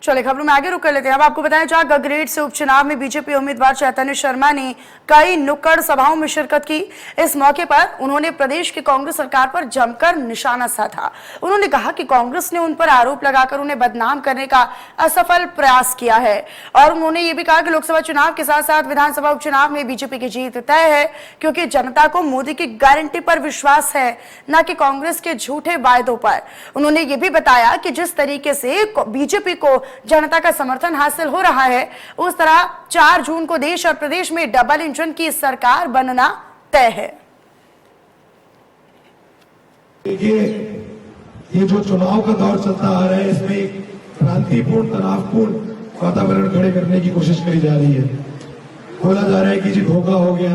चलिए खबरों में आगे रुक कर लेते हैं। अब आपको बताया जाए गगरेट से उपचुनाव में बीजेपी उम्मीदवार चैतन्य शर्मा ने कई नुक्कड़ सभाओं में शिरकत की। इस मौके पर उन्होंने प्रदेश की कांग्रेस सरकार पर जमकर निशाना साधा। उन्होंने कहा कि कांग्रेस ने उन पर आरोप लगाकर उन्हें बदनाम करने का असफल प्रयास किया है और उन्होंने ये भी कहा कि लोकसभा चुनाव के साथ साथ विधानसभा उपचुनाव में बीजेपी की जीत तय है, क्योंकि जनता को मोदी की गारंटी पर विश्वास है, न कि कांग्रेस के झूठे वायदों पर। उन्होंने ये भी बताया कि जिस तरीके से बीजेपी को जनता का समर्थन हासिल हो रहा है, उस तरह 4 जून को देश और प्रदेश में डबल इंजन की सरकार बनना तय है। देखिए, ये जो चुनाव का दौर चलता आ रहा है, इसमें एक क्रांतिपूर्ण तनावपूर्ण वातावरण खड़े करने की कोशिश करी जा रही है। बोला जा रहा है कि जी धोखा हो गया।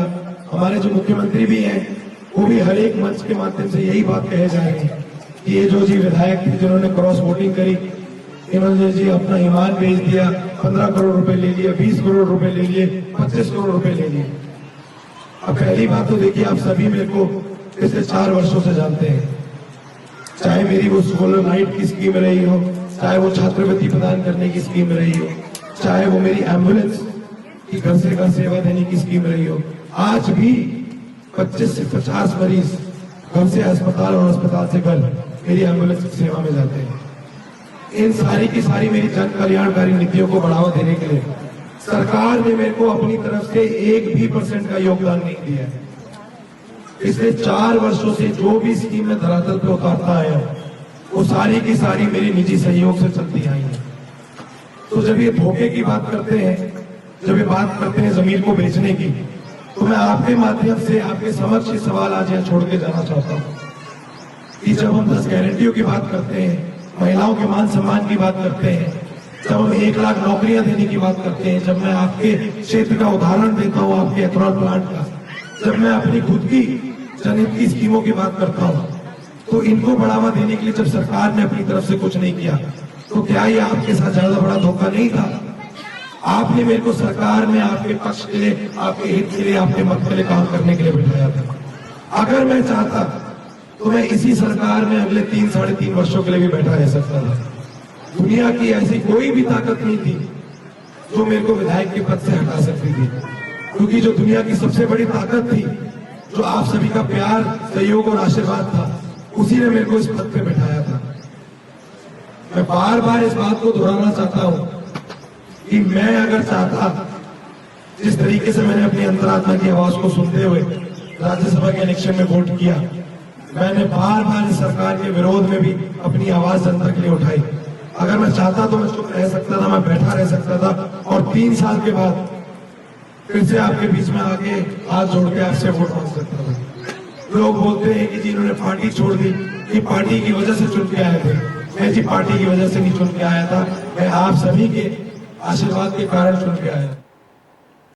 हमारे जो मुख्यमंत्री भी हैं, वो भी हर एक मंच के माध्यम से यही बात कहे जा रहे हैं कि ये जो जी विधायक थे जिन्होंने क्रॉस वोटिंग करी, इन्होंने जी अपना ईमान बेच दिया, 15 करोड़ रुपए ले लिए, 20 करोड़ रुपए ले लिए, 25 करोड़ रुपए ले लिए। अब पहली बात तो देखिए, आप सभी मेरे को पिछले 4 वर्षों से जानते हैं, चाहे मेरी वो सोलर लाइट की स्कीम रही हो, चाहे वो छात्रवृत्ति प्रदान करने की स्कीम रही हो, चाहे वो मेरी एम्बुलेंस की घर से घर सेवा देने की स्कीम रही हो। आज भी 25 से 50 मरीज घर से अस्पताल और अस्पताल से घर मेरी एम्बुलेंस की सेवा में जाते हैं। इन सारी की सारी मेरी जन कल्याणकारी नीतियों को बढ़ावा देने के लिए सरकार ने मेरे को अपनी तरफ से 1% का योगदान नहीं दिया है। पिछले 4 वर्षों से जो भी स्कीम में धरातल पे उतारता आया, वो सारी की सारी मेरी निजी सहयोग से चलती आई है। तो जब ये धोखे की बात करते हैं, जब ये बात करते हैं जमीन को बेचने की, तो मैं आपके माध्यम से आपके समक्ष ये सवाल आज यहाँ छोड़ के जाना चाहता हूँ कि जब हम 10 गारंटियों की बात करते हैं, महिलाओं के मान सम्मान की बात करते हैं, जब हम 1 लाख नौकरियां देने की बात करते हैं, जब मैं आपके क्षेत्र का उदाहरण देता हूँ आपके एथेनॉल प्लांट का, जब मैं अपनी खुद की जनहित की स्कीमों की बात करता हूँ, तो इनको बढ़ावा देने के लिए जब सरकार ने अपनी तरफ से कुछ नहीं किया, तो क्या ये आपके साथ ज्यादा बड़ा धोखा नहीं था? आपने मेरे को सरकार में आपके पक्ष के लिए, आपके हित के लिए, आपके मत के लिए काम करने के लिए बिठाया था। अगर मैं चाहता तो मैं इसी सरकार में अगले 3 साढ़े 3 वर्षों के लिए भी बैठा रह सकता था। दुनिया की ऐसी कोई भी ताकत नहीं थी जो मेरे को विधायक के पद से हटा सकती थी, क्योंकि जो दुनिया की सबसे बड़ी ताकत थी, जो आप सभी का प्यार, सहयोग और आशीर्वाद था, उसी ने मेरे को इस पद पे बैठाया था। मैं बार बार इस बात को दोहराना चाहता हूं कि मैं अगर चाहता, जिस तरीके से मैंने अपनी अंतरात्मा की आवाज को सुनते हुए राज्यसभा के इलेक्शन में वोट किया, मैंने बार बार इस सरकार के विरोध में भी अपनी आवाज जनता के लिए उठाई। अगर मैं चाहता तो मैं चुप रह सकता था, मैं बैठा रह सकता था और 3 साल के बाद फिर से आपके बीच में आके हाथ जोड़ के आपसे वोट मांग सकता था। लोग बोलते हैं कि जी इन्होंने पार्टी छोड़ दी, ये पार्टी की वजह से चुन के आए थे। मैं जी पार्टी की वजह से नहीं चुन के आया था, मैं आप सभी के आशीर्वाद के कारण चुन के आया।